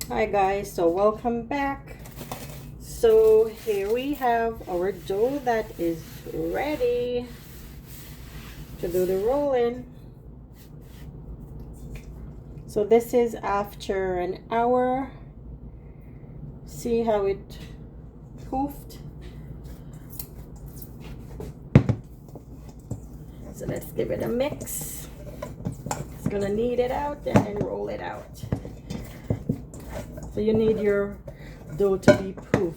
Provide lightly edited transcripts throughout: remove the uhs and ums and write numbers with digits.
Hi guys, so welcome back. So here we have our dough that is ready to do the rolling. So this is after an hour. See how it poofed? So let's give it a mix. It's gonna knead it out and then roll it out. So you need your dough to be poof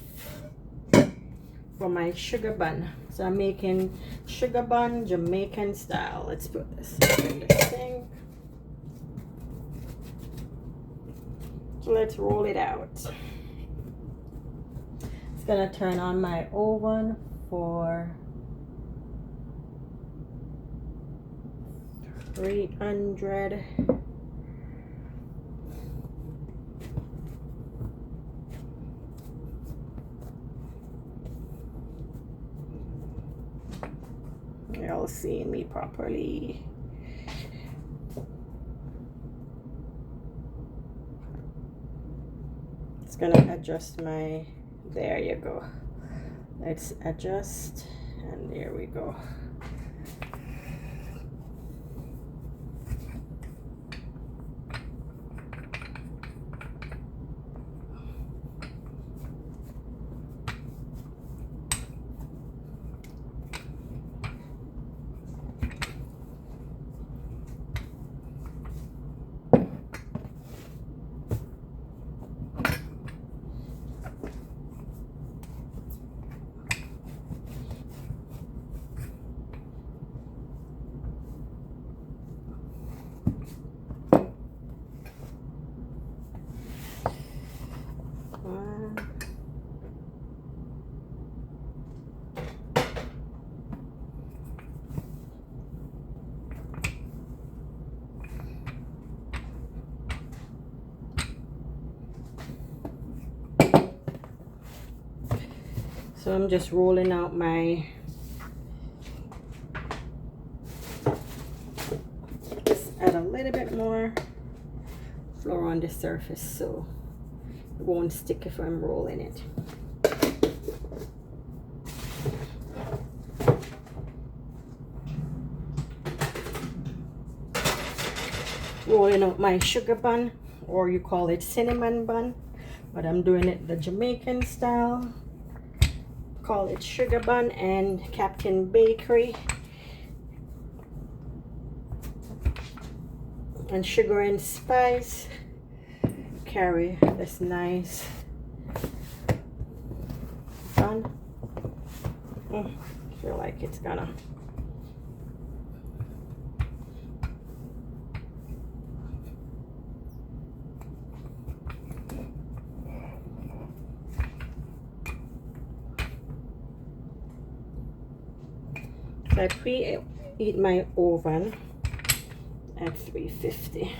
for my sugar bun. So I'm making sugar bun Jamaican style. Let's put this in the thing. So let's roll it out. It's gonna turn on my oven for 300. Y'all seeing me properly? It's gonna adjust my, there you go. Let's adjust, and there we go. So I'm just rolling out my, just add a little bit more flour on the surface so it won't stick if I'm rolling it. Rolling out my sugar bun, or you call it cinnamon bun, but I'm doing it the Jamaican style. Call it sugar bun and Captain Bakery. And sugar and spice carry this nice bun. Feel like it's gonna. So I preheat my oven at 350.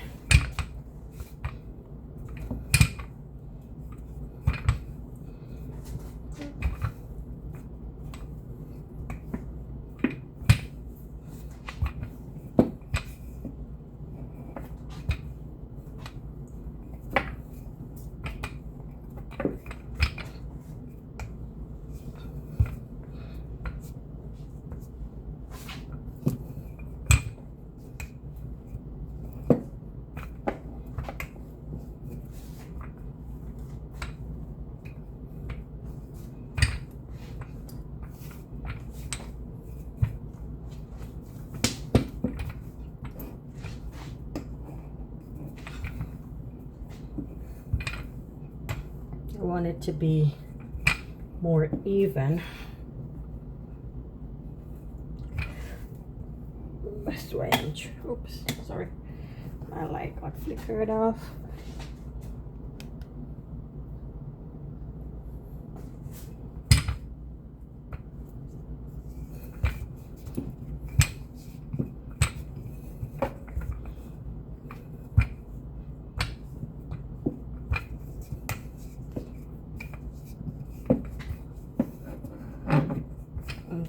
I want it to be more even. That's why I'm, oops, sorry. My light got flickered off.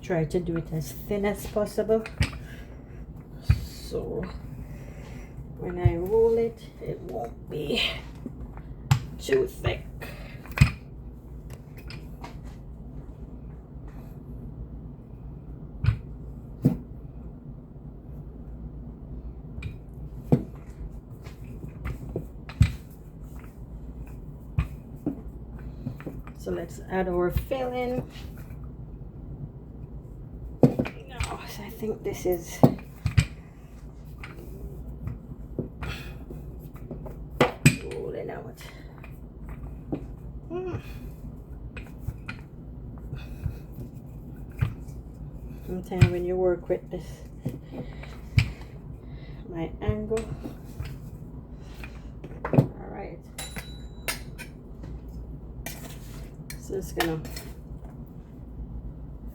Try to do it as thin as possible, so when I roll it, it won't be too thick. So let's add our filling. No, so I think this is rolling out. Sometimes when you work with this, my angle. All right. So just gonna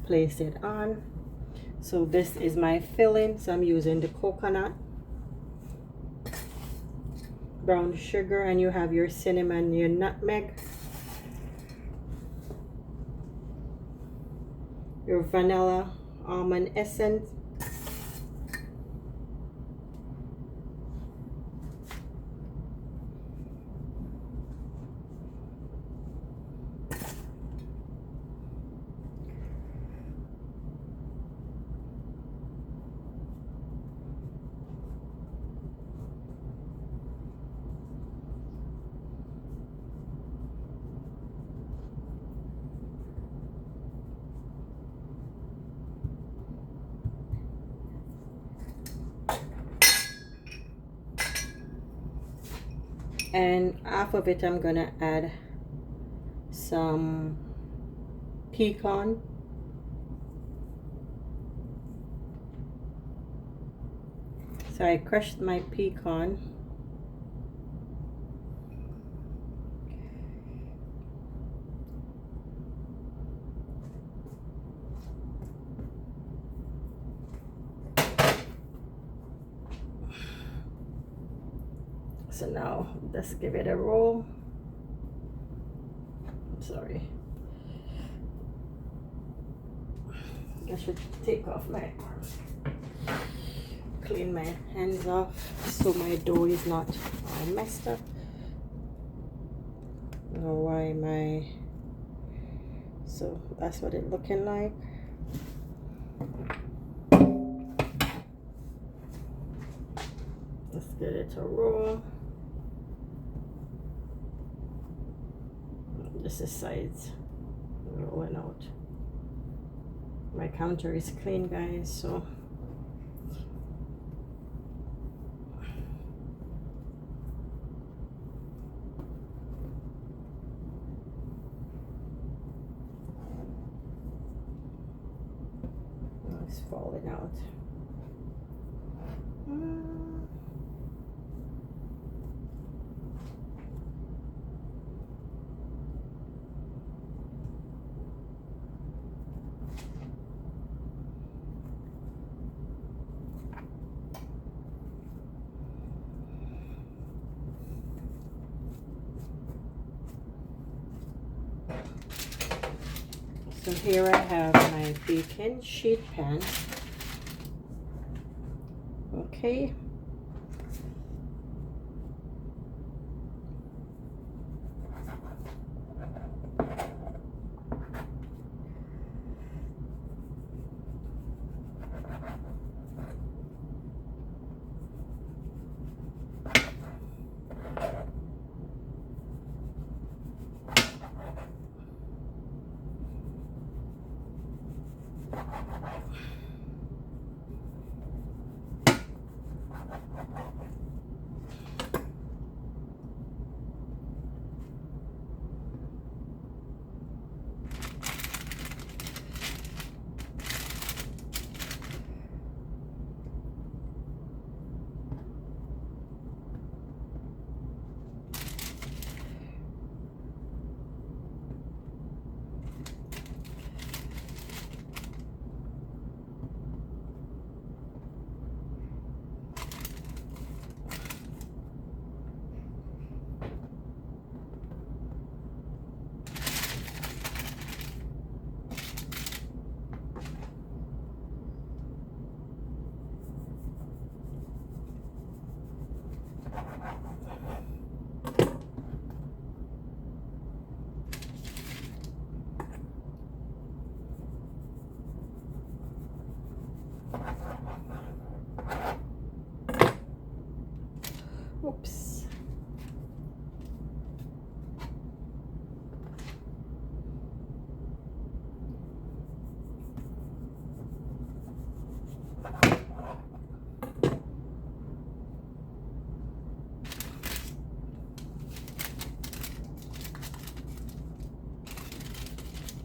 place it on. So this is my filling. So I'm using the coconut, brown sugar, and you have your cinnamon, your nutmeg, your vanilla, almond essence, and half of it I'm gonna add some pecan. So I crushed my pecan. So now let's give it a roll. I'm sorry. I should take off my arms. Clean my hands off so my dough is not all messed up. I don't know why my, so that's what it's looking like. Let's get it to roll. This is sides rolling out. My counter is clean, guys, so it's falling out. So here I have my baking sheet pan. Okay.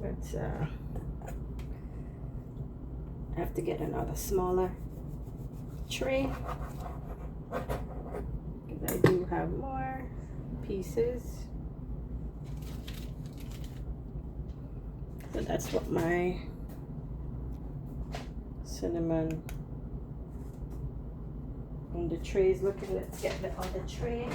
but I have to get another smaller tray because I do have more pieces. So that's what my cinnamon on the tray is looking. Let's get the other tray.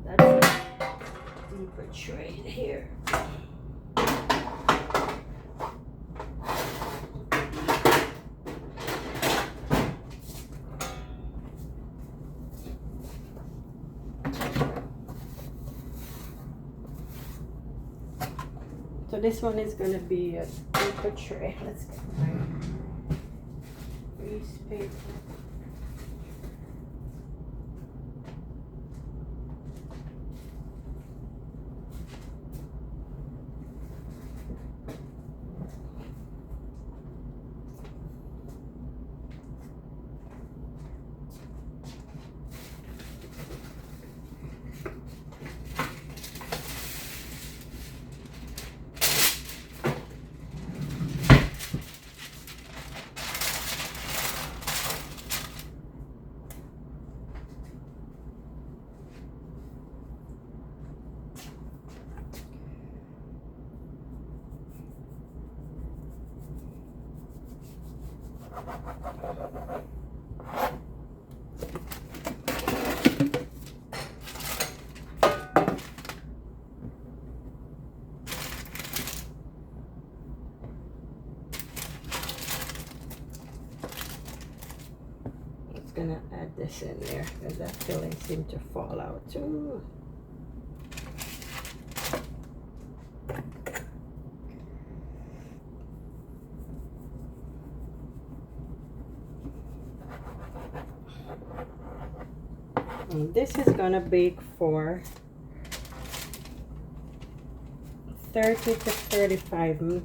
That's a deeper tray here. So this one is going to be a deeper tray. Let's get my grease paper. Gonna add this in there because that filling seemed to fall out too. And this is gonna bake for 30 to 35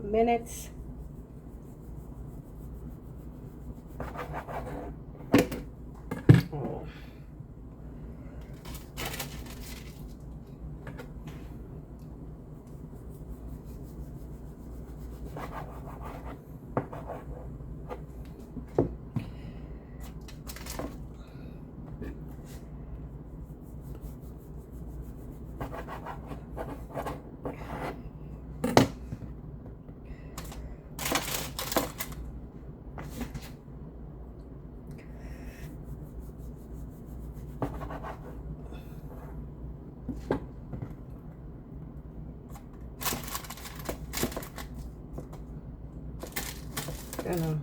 minutes. Gonna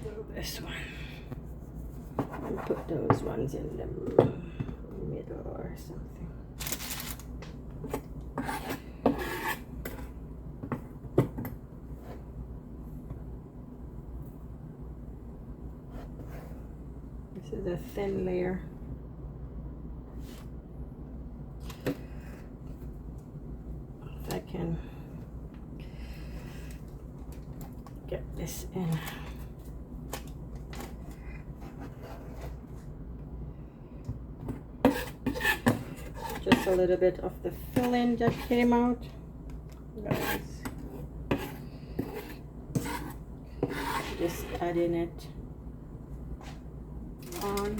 do this one and put those ones in the middle or something. This is a thin layer. If I can get this in. Just a little bit of the filling that came out. Guys. Just adding it on.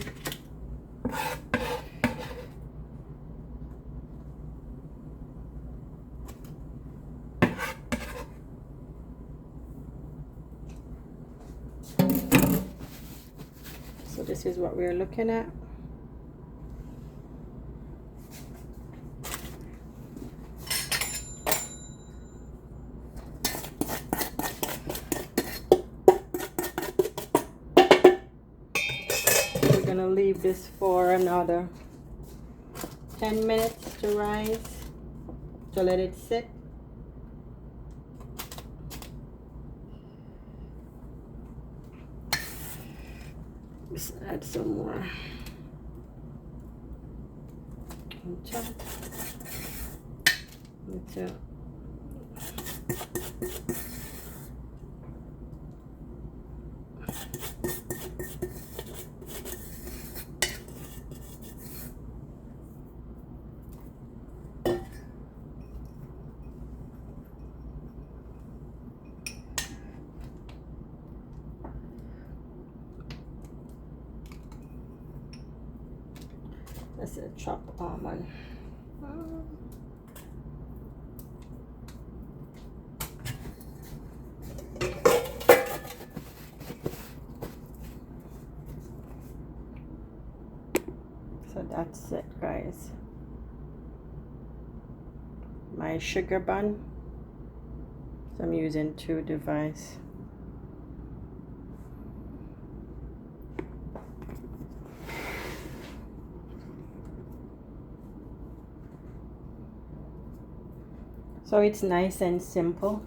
So this is what we're looking at. We're gonna leave this for another 10 minutes to rise, to let it sit. Just add some more on top. That's a chopped almond. So that's it, guys. My sugar bun. So I'm using 2 devices. So it's nice and simple.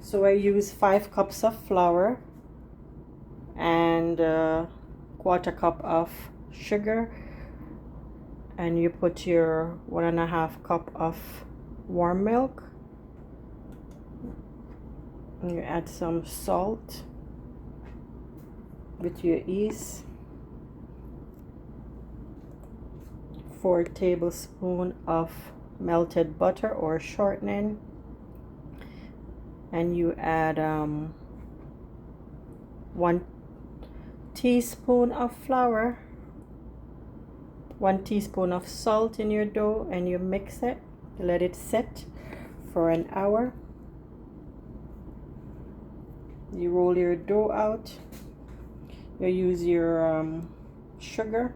So I use 5 cups of flour and 1/4 cup of sugar, and you put your 1.5 cup of warm milk, and you add some salt with your yeast, 4 tablespoons of melted butter or shortening, and you add 1 teaspoon of flour, 1 teaspoon of salt in your dough, and you mix it. Let it set for an hour. You roll your dough out. You use your sugar,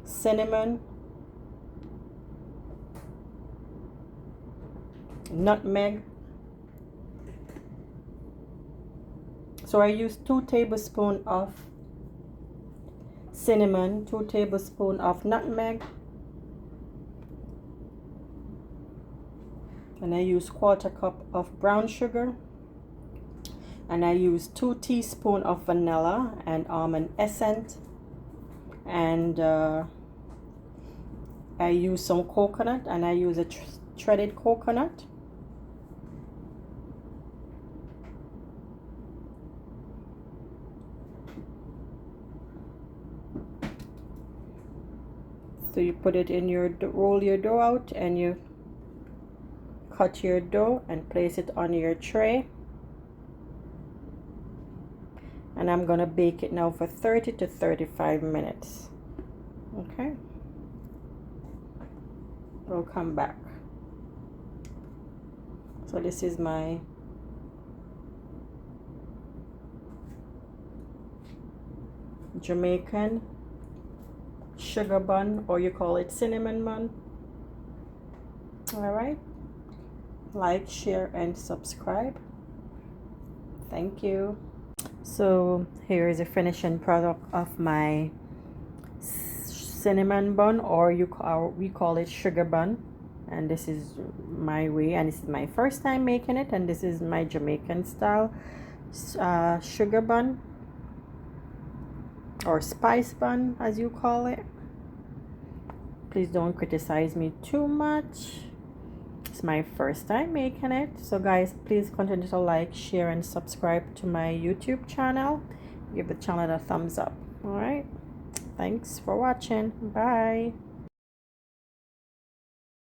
cinnamon, nutmeg. So I use 2 tablespoons of cinnamon, 2 tablespoons of nutmeg, and I use 1/4 cup of brown sugar, and I use 2 teaspoons of vanilla and almond essence, and I use some coconut, and I use a shredded coconut. So you put it in your roll your dough out, and you cut your dough and place it on your tray. And I'm gonna bake it now for 30 to 35 minutes. Okay, we'll come back. So this is my Jamaican sugar bun, or you call it cinnamon bun. All right, like, share, and subscribe. Thank you. So here is a finishing product of my cinnamon bun, or we call it sugar bun, and this is my way, and this is my first time making it, and this is my Jamaican style sugar bun, or spice bun as you call it. Please don't criticize me too much. It's my first time making it. So guys, please continue to like, share, and subscribe to my YouTube channel. Give the channel a thumbs up. All right, thanks for watching. Bye.